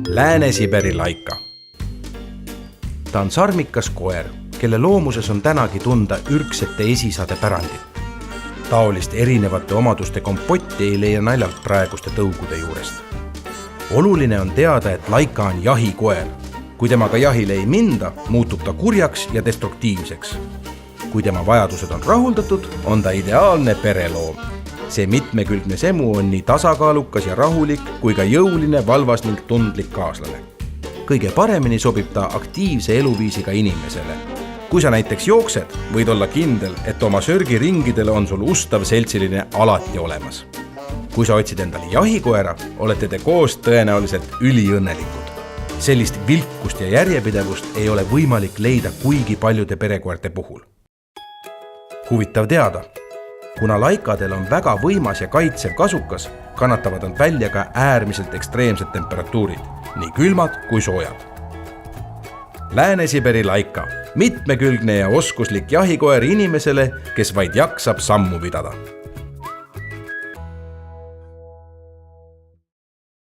Lääne-Siberi laika. Ta on sarmikas koer, kelle loomuses on tänagi tunda ürgsete esisade pärandit. Taolist erinevate omaduste kompotti ei leia naljalt praeguste tõugude juurest. Oluline on teada, et laika on jahikoer. Kui temaga jahile ei minda, muutub ta kurjaks ja destruktiivseks. Kui tema vajadused on rahuldatud, on ta ideaalne pereloom. See mitmekülgne semu on nii tasakaalukas ja rahulik kui ka jõuline, valvas ning tundlik kaaslane. Kõige paremini sobib ta aktiivse eluviisiga inimesele. Kui sa näiteks jooksed, võid olla kindel, et oma sörgiringidele on sul ustav seltsiline alati olemas. Kui sa otsid endale jahikoera, olete te koos tõenäoliselt üliõnnelikud. Sellist vilkust ja järjepidevust ei ole võimalik leida kuigi paljude perekoerte puhul. Huvitav teada, kuna laikadel on väga võimas ja kaitsev kasukas, kannatavad nad välja ka äärmiselt ekstreemsed temperatuurid, nii külmad kui soojad. Lääne-Siberi laika, mitmekülgne ja oskuslik jahikoer inimesele, kes vaid jaksab sammu pidada.